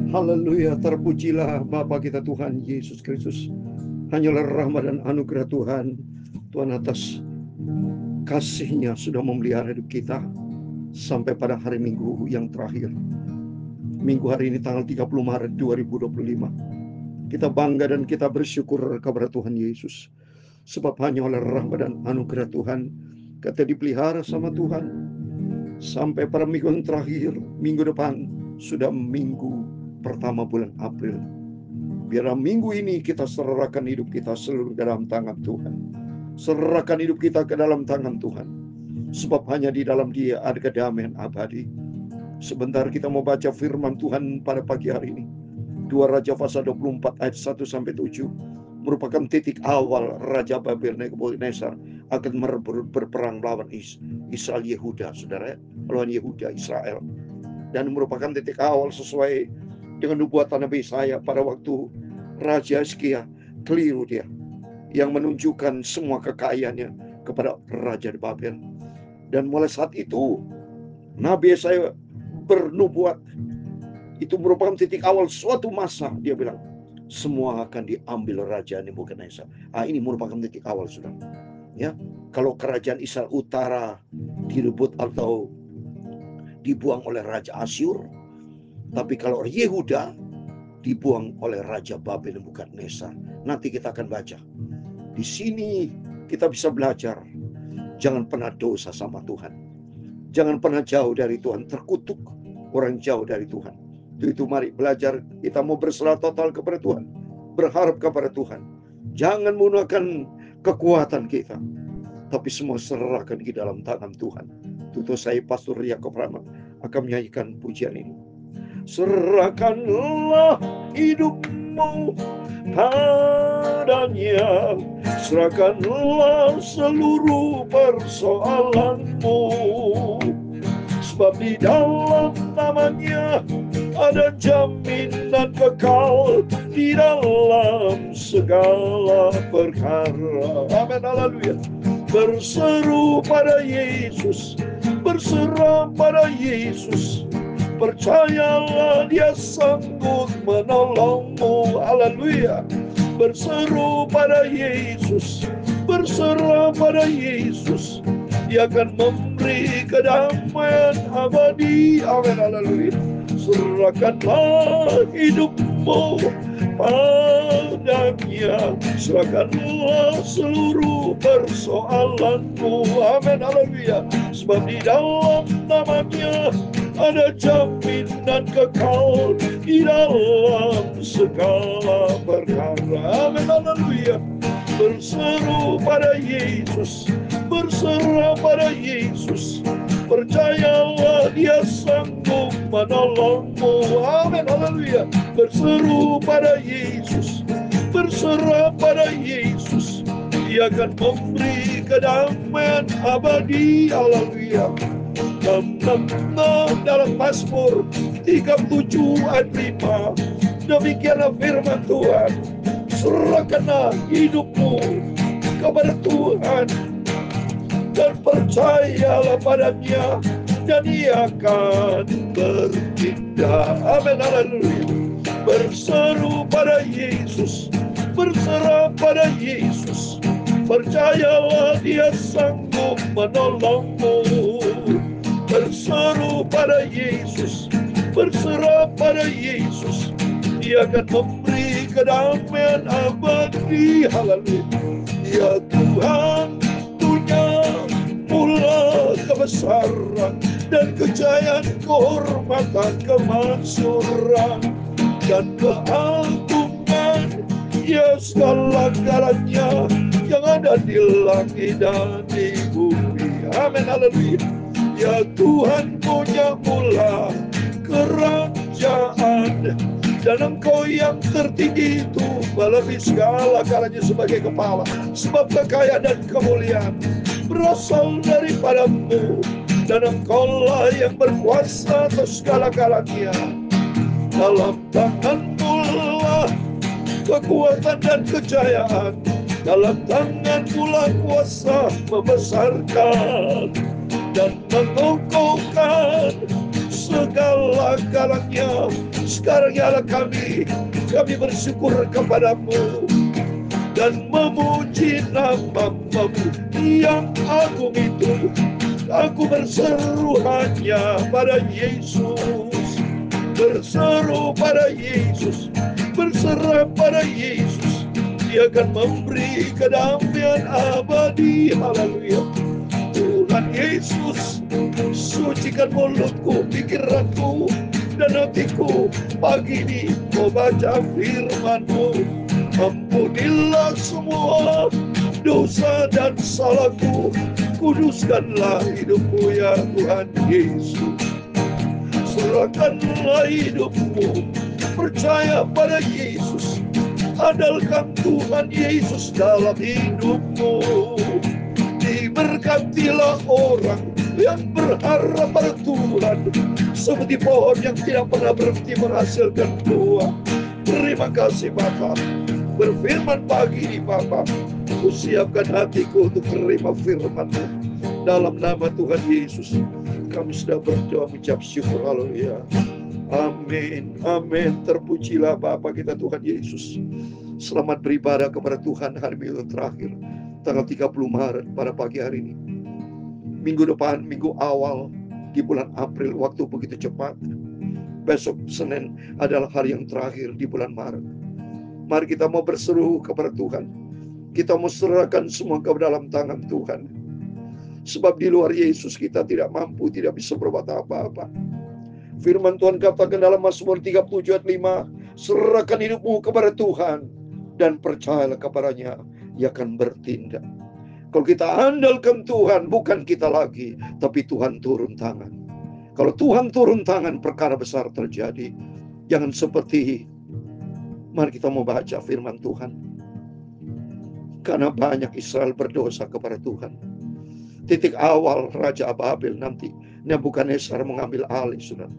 Haleluya, terpujilah Bapa kita Tuhan Yesus Kristus. Hanyalah rahmat dan anugerah Tuhan. Tuhan atas kasih-Nya sudah memelihara hidup kita sampai pada hari Minggu yang terakhir. Minggu hari ini tanggal 30 Maret 2025. Kita bangga dan kita bersyukur kepada Tuhan Yesus. Sebab hanya oleh rahmat dan anugerah Tuhan kita dipelihara sama Tuhan. Sampai pada minggu yang terakhir, minggu depan sudah minggu pertama bulan April. Biarlah minggu ini kita serahkan hidup kita seluruh dalam tangan Tuhan. Serahkan hidup kita ke dalam tangan Tuhan. Sebab hanya di dalam Dia ada kedamaian abadi. Sebentar kita mau baca firman Tuhan pada pagi hari ini. 2 Raja pasal 24 ayat 1 sampai 7 merupakan titik awal Raja Babel Nebukadnezar akan berperang melawan Israel Yehuda, saudara, melawan Yehuda Israel. Dan merupakan titik awal sesuai dengan nubuatan Nabi Yesaya pada waktu Raja Hizkia keliru dia, yang menunjukkan semua kekayaannya kepada Raja di Babel. Dan mulai saat itu Nabi Yesaya bernubuat. Itu merupakan titik awal suatu masa. Dia bilang semua akan diambil Raja Nebukadnezar. Ini merupakan titik awal, saudara. Ya, kalau kerajaan Israel Utara direbut atau dibuang oleh Raja Asyur, tapi kalau Yehuda dibuang oleh Raja Babel Nebukadnezar. Nanti kita akan baca. Di sini kita bisa belajar. Jangan pernah dosa sama Tuhan. Jangan pernah jauh dari Tuhan. Terkutuk orang jauh dari Tuhan. Itu mari belajar. Kita mau berserah total kepada Tuhan. Berharap kepada Tuhan. Jangan menggunakan kekuatan kita. Tapi semua serahkan di dalam tangan Tuhan. Tutur saya Pastor Yakob Rahmat akan menyanyikan pujian ini. Serahkanlah hidupmu padanya, serahkanlah seluruh persoalanmu, sebab di dalam namanya ada jaminan kekal di dalam segala perkara. Amin, haleluya. Berseru pada Yesus, berserah pada Yesus. Percayalah Dia sanggup menolongmu. Haleluya. Berseru pada Yesus, berserah pada Yesus. Dia akan memberi kedamaian abadi. Amin, haleluya. Serahkanlah hidupmu padanya, serahkanlah seluruh persoalanmu. Amin, haleluya. Sebab di dalam namanya ada jaminan kekal di dalam segala perkara. Amin, haleluya. Berseru pada Yesus, berserah pada Yesus. Percayalah Dia sanggup menolongmu. Amin, haleluya. Berseru pada Yesus, berserah pada Yesus. Dia akan memberi kedamaian abadi. Haleluya. Dalam Mazmur 37 ayat 5, demikianlah firman Tuhan. Serahkanlah hidupmu kepada Tuhan dan percayalah padanya, dan Ia akan bertindak. Amin, haleluya. Berseru pada Yesus, berserah pada Yesus. Percayalah Dia sanggup menolongmu. Berseru pada Yesus, berserah pada Yesus. Dia akan memberi kedamaian abadi. Haleluya. Ya Tuhan, dunia mula kebesaran dan kejayaan, kehormatan, kemakmuran dan keagungan, ya segala-galanya yang ada di langit dan di bumi. Amin, haleluya. Ya Tuhan, punya mula kerajaan, dan Engkau yang tertinggi itu melebihi segala-galanya sebagai kepala. Sebab kekayaan dan kemuliaan berasal daripadamu, dan Engkaulah yang berkuasa atas segala-galanya. Dalam tangan-Mu lah kekuatan dan kejayaan, dalam tangan-Mu lah kuasa membesarkan dan mengokohkan segala-galanya. Sekarang ya Allah kami bersyukur kepadamu dan memuji nama-Mu yang agung itu. Aku berseru hanya pada Yesus, berseru pada Yesus, berserah pada Yesus. Dia akan memberi kedamaian abadi. Haleluya. Tuhan Yesus, sucikan mulutku, pikiranku, dan hatiku. Pagi ini mau baca firman-Mu. Ampunilah semua dosa dan salahku. Kuduskanlah hidupku ya Tuhan Yesus. Serahkanlah hidupmu, percaya pada Yesus. Andalkan Tuhan Yesus dalam hidupmu. Diberkatilah orang yang berharap pada Tuhan, seperti pohon yang tidak pernah berhenti menghasilkan buah. Terima kasih Bapa. Berfirman pagi ini Bapa, siapkan hatiku untuk menerima firman-Mu. Dalam nama Tuhan Yesus kami sudah berdoa mengucap syukur. Haleluya. Amin, amin. Terpujilah Bapa kita Tuhan Yesus. Selamat beribadah kepada Tuhan hari Minggu terakhir, tanggal 30 Maret pada pagi hari ini. Minggu depan, minggu awal di bulan April, waktu begitu cepat. Besok Senin adalah hari yang terakhir di bulan Maret. Mari kita mau berseru kepada Tuhan. Kita mau serahkan semua ke dalam tangan Tuhan. Sebab di luar Yesus kita tidak mampu, tidak bisa berbuat apa-apa. Firman Tuhan katakan dalam Mazmur 37 ayat 5, serahkan hidupmu kepada Tuhan dan percayalah kepadanya, Ia akan bertindak. Kalau kita andalkan Tuhan, bukan kita lagi, tapi Tuhan turun tangan. Kalau Tuhan turun tangan, perkara besar terjadi. Jangan seperti, mari kita mau baca firman Tuhan. Karena banyak Israel berdosa kepada Tuhan. Titik awal Raja Babel nanti Nebukadnezar mengambil alih, saudara.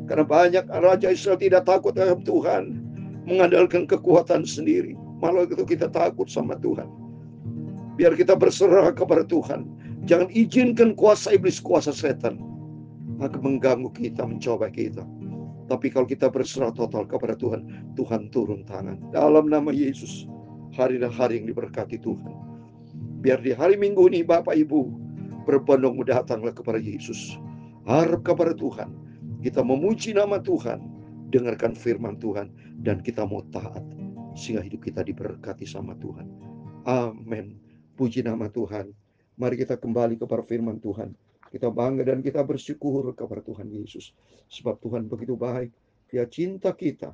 Karena banyak Raja Israel tidak takut dengan Tuhan, mengandalkan kekuatan sendiri. Malah itu kita takut sama Tuhan. Biar kita berserah kepada Tuhan. Jangan izinkan kuasa iblis, kuasa setan akan mengganggu kita, mencoba kita. Tapi kalau kita berserah total kepada Tuhan, Tuhan turun tangan. Dalam nama Yesus, hari dan hari yang diberkati Tuhan. Biar di hari Minggu ini Bapak Ibu berbondong datanglah kepada Yesus. Harap kepada Tuhan. Kita memuji nama Tuhan, dengarkan firman Tuhan, dan kita mau taat sehingga hidup kita diberkati sama Tuhan. Amin. Puji nama Tuhan. Mari kita kembali kepada firman Tuhan. Kita bangga dan kita bersyukur kepada Tuhan Yesus. Sebab Tuhan begitu baik. Dia cinta kita.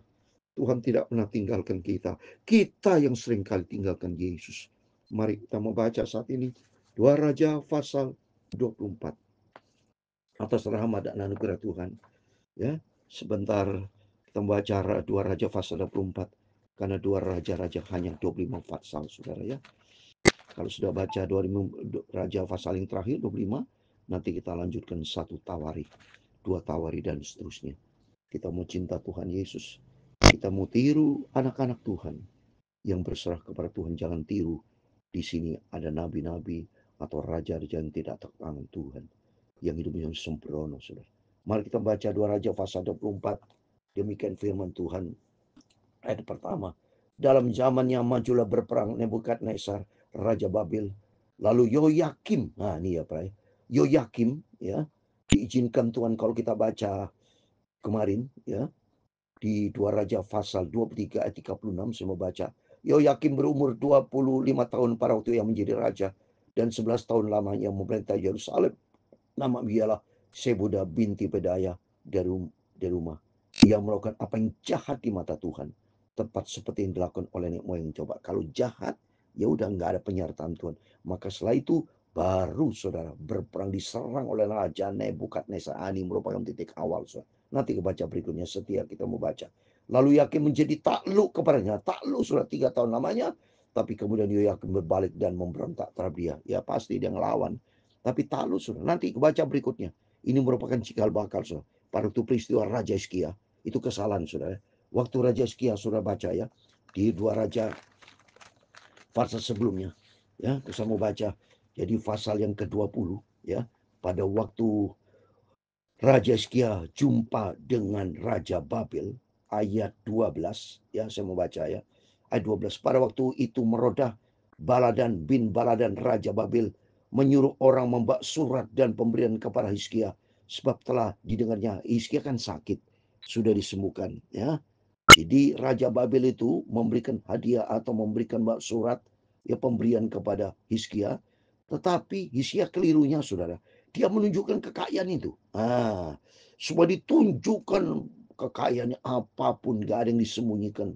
Tuhan tidak pernah tinggalkan kita. Kita yang seringkali tinggalkan Yesus. Mari kita mau baca saat ini 2 Raja pasal 24. Atas rahmat dan anugerah Tuhan. Ya, sebentar kita membaca 2 Raja pasal 24. Karena 2 Raja-Raja hanya 25 pasal, saudara ya. Kalau sudah baca 2 Raja pasal yang terakhir 25, nanti kita lanjutkan 1 Tawari, 2 Tawari dan seterusnya. Kita mau cinta Tuhan Yesus. Kita mau tiru anak-anak Tuhan yang berserah kepada Tuhan. Jangan tiru. Di sini ada nabi-nabi atau raja-raja yang tidak tertangan Tuhan, yang hidupnya sembrono, saudara. Mari kita baca 2 Raja pasal 24. Demikian firman Tuhan. Ayat pertama. Dalam zamannya majulah berperang Nebukadnezar, Raja Babel. Lalu Yoyakim. Nah ini ya Pak. Yoyakim ya. Diizinkan Tuhan kalau kita baca kemarin ya. Di 2 Raja pasal 23 ayat 36 saya mau baca. Yoyakim berumur 25 tahun pada waktu yang menjadi raja. Dan 11 tahun lamanya memerintah Yerusalem. Nama ialah Sebuda binti Pedaya dari rumah. Dia melakukan apa yang jahat di mata Tuhan. Tepat seperti yang dilakukan oleh nenek moyang. Coba kalau jahat, ya udah nggak ada penyertaan Tuhan. Maka setelah itu baru saudara berperang diserang oleh Raja Nebukadnezar. Ini merupakan titik awal. Saudara. Nanti kebaca berikutnya setia kita mau baca. Lalu Yoyakim menjadi takluk kepadanya. Takluk sudah 3 tahun lamanya. Tapi kemudian Yoyakim berbalik dan memberontak terhadap dia. Ya pasti dia ngelawan. Tapi takluk sudah. Nanti kebaca berikutnya. Ini merupakan cikal bakal saudara. Pada waktu peristiwa Raja Hizkia. Itu kesalahan saudara. Waktu Raja Hizkia sudah baca ya. Di 2 Raja pasal sebelumnya. Ya, saya mau baca. Jadi pasal yang ke-20 ya. Pada waktu Raja Hizkia jumpa dengan Raja Babel, ayat 12, ya saya membaca ya. Ayat 12, pada waktu itu Merodah Baladan bin Baladan Raja Babel menyuruh orang membawa surat dan pemberian kepada Hizkia, sebab telah didengarnya. Hizkia kan sakit, sudah disembuhkan ya. Jadi Raja Babel itu memberikan hadiah atau memberikan surat ya pemberian kepada Hizkia, tetapi Hizkia kelirunya saudara, dia menunjukkan kekayaan itu. Supaya ditunjukkan kekayaannya apapun, gak ada yang disembunyikan.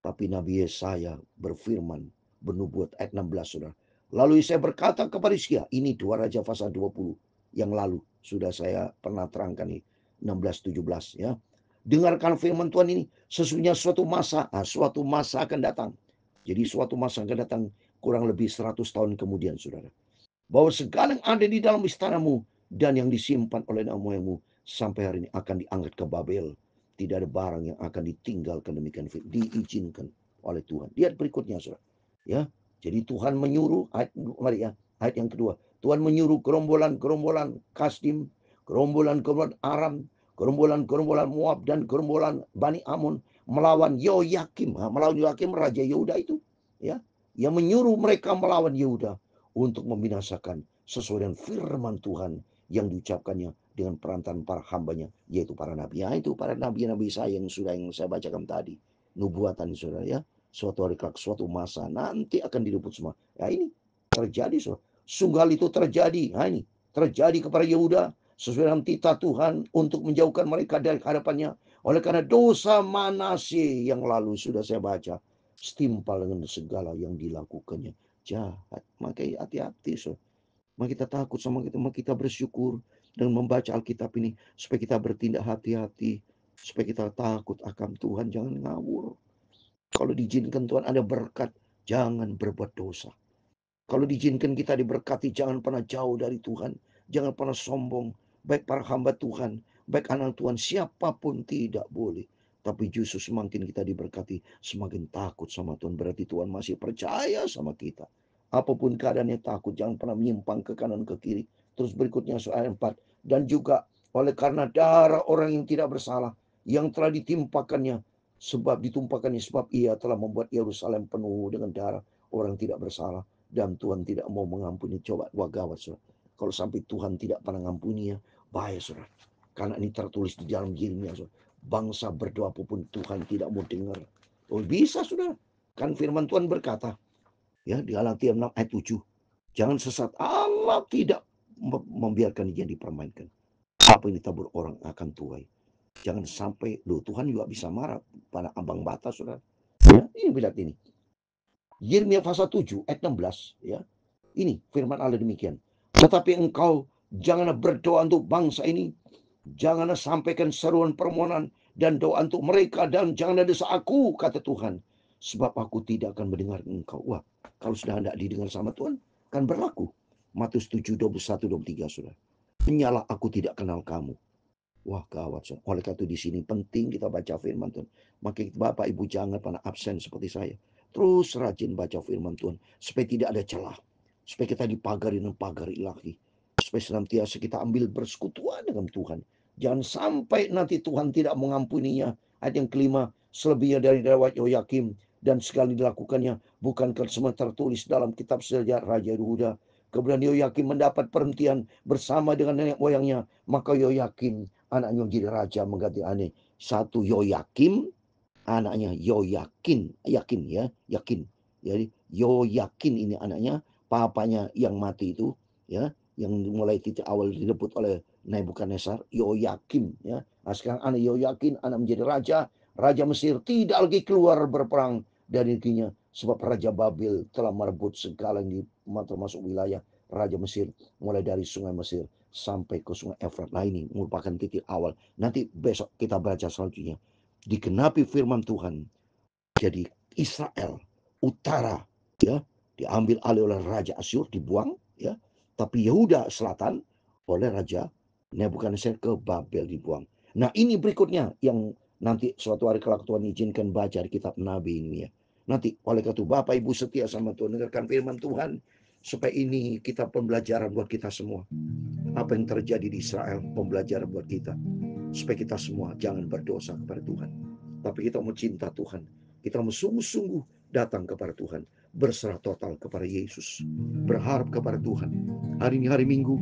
Tapi Nabi Yesaya berfirman, bernubuat ayat 16 saudara. Lalu saya berkata kepada Hizkia, ini 2 Raja pasal 20 yang lalu sudah saya pernah terangkan ini 16-17 ya. Dengarkan firman Tuhan ini, sesungguhnya suatu masa akan datang. Jadi suatu masa akan datang kurang lebih 100 tahun kemudian saudara, bahwa segala yang ada di dalam istanamu dan yang disimpan oleh nenek moyangmu sampai hari ini akan diangkat ke Babel. Tidak ada barang yang akan ditinggalkan, demikian diizinkan oleh Tuhan. Lihat berikutnya saudara. Ya, jadi Tuhan menyuruh ayat yang kedua. Tuhan menyuruh gerombolan-gerombolan Kasdim, gerombolan-gerombolan Aram, gerombolan-gerombolan Moab dan gerombolan Bani Amun melawan Yoyakim. Melawan Yoyakim Raja Yehuda itu, ya, yang menyuruh mereka melawan Yehuda untuk membinasakan sesuai dengan firman Tuhan yang diucapkannya dengan perantaran para hambanya, yaitu para nabi. Ya, itu para nabi-nabi saya yang saya bacakan tadi. Nubuatan saudara ya. Suatu hari kelak, suatu masa nanti akan diluput semua. Ya ini terjadi saudara. Sungguh hal itu terjadi. Nah ini terjadi kepada Yehuda sesuai dengan titah Tuhan untuk menjauhkan mereka dari hadapannya. Oleh karena dosa Manasye yang lalu sudah saya baca, setimpal dengan segala yang dilakukannya jahat. Makanya hati-hati saudara. Maka kita takut sama kita, maka kita bersyukur dan membaca Alkitab ini supaya kita bertindak hati-hati, supaya kita takut akan Tuhan, jangan ngawur. Kalau diizinkan Tuhan ada berkat, jangan berbuat dosa. Kalau diizinkan kita diberkati, jangan pernah jauh dari Tuhan, jangan pernah sombong. Baik para hamba Tuhan, baik anak Tuhan, siapapun tidak boleh. Tapi justru semakin kita diberkati, semakin takut sama Tuhan. Berarti Tuhan masih percaya sama kita. Apapun keadaannya takut, jangan pernah menyimpang ke kanan ke kiri. Terus berikutnya soal 4. Dan juga oleh karena darah orang yang tidak bersalah, yang telah ditimpakannya, sebab ia telah membuat Yerusalem penuh dengan darah orang tidak bersalah. Dan Tuhan tidak mau mengampuni. Coba, wah gawat saudara. Kalau sampai Tuhan tidak pernah mengampuni ya, bahaya saudara. Karena ini tertulis di dalam Yeremia saudara. Bangsa berdoa apapun Tuhan tidak mau dengar. Oh bisa saudara. Kan firman Tuhan berkata, ya di Galatia 6 ayat 7. Jangan sesat. Allah tidak membiarkan dia dipermainkan. Apa yang ditabur orang akan tuai. Jangan sampai, Tuhan juga bisa marah pada ambang batas saudara. Ya, ini lihat ini. Yeremia pasal 7 ayat 16 ya. Ini firman Allah demikian. Tetapi engkau janganlah berdoa untuk bangsa ini, janganlah sampaikan seruan permohonan dan doa untuk mereka, dan janganlah desa aku, kata Tuhan, sebab aku tidak akan mendengar engkau. Wah, kalau sudah tidak didengar sama Tuhan, kan berlaku. Matius 7, 21, 23 sudah. Menyalah aku tidak kenal kamu. Wah gawat. Oleh karena itu di sini penting kita baca firman Tuhan. Maka Bapak Ibu jangan pernah absen seperti saya. Terus rajin baca firman Tuhan supaya tidak ada celah. Supaya kita dipagari dan pagar ilahi. Supaya senantiasa kita ambil bersekutuan dengan Tuhan. Jangan sampai nanti Tuhan tidak mengampuninya. Ayat yang kelima, selebihnya dari Dawat Yoyakim dan sekali dilakukannya bukankah semua tertulis dalam kitab sejarah Raja Yehuda. Kemudian Yoyakim mendapat perhentian bersama dengan nenek moyangnya. Maka Yoyakim anaknya jadi raja mengganti aneh. Satu Yoyakim, anaknya Yoyakin, Yakin. Jadi Yoyakin ini anaknya, papanya yang mati itu, ya, yang mulai titik awal direbut oleh Nebukadnezar, Yoyakim, ya. Nah, sekarang anak Yoyakin, anak menjadi raja Mesir tidak lagi keluar berperang dari negerinya, sebab Raja Babel telah merebut segala yang termasuk wilayah Raja Mesir, mulai dari sungai Mesir sampai ke sungai Efrat. Nah ini merupakan titik awal. Nanti besok kita baca selanjutnya. Digenapi firman Tuhan. Jadi Israel utara ya diambil alih oleh Raja Asyur, dibuang ya. Tapi Yehuda selatan oleh Raja Nebukadnezar ke Babel dibuang. Nah ini berikutnya yang nanti suatu hari kelak Tuhan izinkan baca di kitab Nabi ini ya. Nanti oleh karena itu Bapak Ibu setia sama Tuhan, dengarkan firman Tuhan supaya ini kita pembelajaran buat kita semua. Apa yang terjadi di Israel, pembelajaran buat kita. Supaya kita semua jangan berdosa kepada Tuhan. Tapi kita mau cinta Tuhan. Kita mau sungguh-sungguh datang kepada Tuhan. Berserah total kepada Yesus. Berharap kepada Tuhan. Hari ini hari Minggu,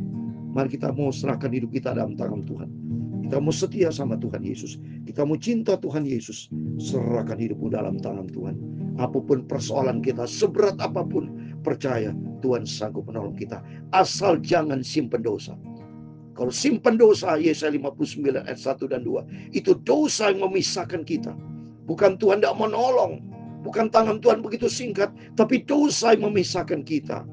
mari kita mau serahkan hidup kita dalam tangan Tuhan. Kita mau setia sama Tuhan Yesus. Kita mau cinta Tuhan Yesus. Serahkan hidupmu dalam tangan Tuhan. Apapun persoalan kita, seberat apapun, percaya Tuhan sanggup menolong kita. Asal jangan simpen dosa. Kalau simpan dosa, Yesaya 59 ayat 1 dan 2, itu dosa yang memisahkan kita. Bukan Tuhan tidak menolong, bukan tangan Tuhan begitu singkat, tapi dosa yang memisahkan kita.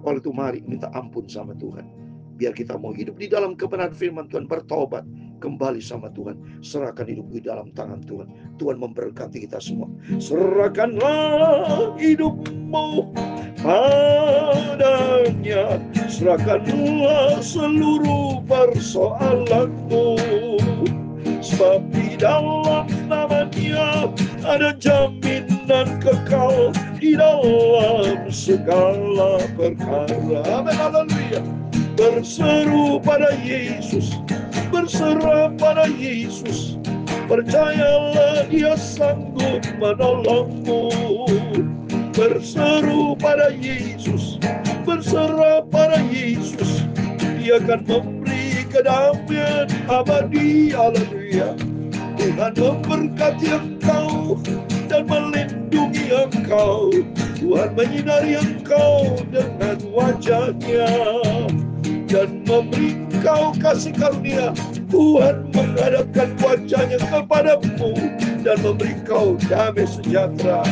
Oleh itu mari minta ampun sama Tuhan. Biar kita mau hidup di dalam kebenaran firman Tuhan, bertobat, kembali sama Tuhan. Serahkan hidup di dalam tangan Tuhan. Tuhan memberkati kita semua. Serahkanlah hidupmu padanya, serahkanlah seluruh persoalanmu, sebab di dalam namanya ada jaminan kekal di dalam segala perkara. Amin, haleluya. Berseru pada Yesus, berserah pada Yesus, percayalah Dia sanggup menolongmu. Berseru pada Yesus, berserah pada Yesus, Dia akan memberi kedamaian abadi. Haleluya. Tuhan memberkati engkau dan melindungi engkau. Tuhan menyinari engkau dengan wajah-Nya dan memberi engkau kasih karunia. Tuhan menghadapkan wajah-Nya kepadamu dan memberi engkau damai sejahtera.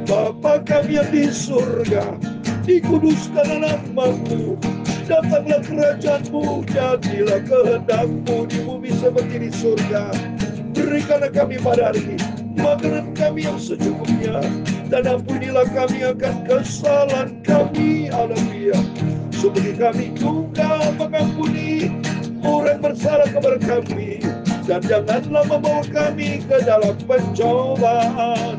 Bapa kami yang di surga, dikuduskanlah nama-Mu, datanglah kerajaan-Mu, jadilah kehendak-Mu di bumi seperti di surga. Berikanlah kami pada hari ini makanan kami yang secukupnya, dan ampunilah kami akan kesalahan kami. Haleluya. Seperti kami juga mengampuni orang bersalah kepada kami, dan janganlah membawa kami ke dalam pencobaan,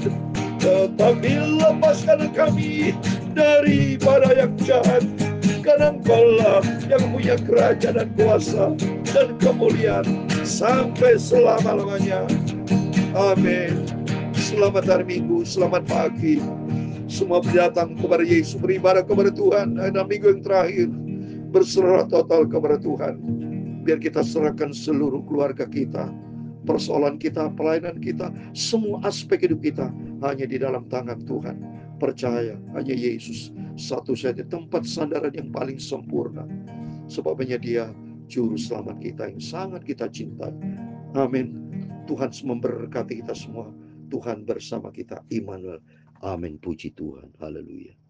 tetapi lepaskan kami daripada yang jahat, karena Engkau-lah yang punya kerajaan dan kuasa dan kemuliaan sampai selama-lamanya. Amin. Selamat hari Minggu, selamat pagi. Semua datang kepada Yesus, beribadah kepada Tuhan. Ada minggu yang terakhir, berserah total kepada Tuhan. Biar kita serahkan seluruh keluarga kita, persoalan kita, pelayanan kita, semua aspek hidup kita hanya di dalam tangan Tuhan. Percaya hanya Yesus satu-satunya tempat sandaran yang paling sempurna. Sebabnya Dia juru selamat kita yang sangat kita cintai. Amin. Tuhan memberkati kita semua. Tuhan bersama kita, Immanuel. Amin. Puji Tuhan. Haleluya.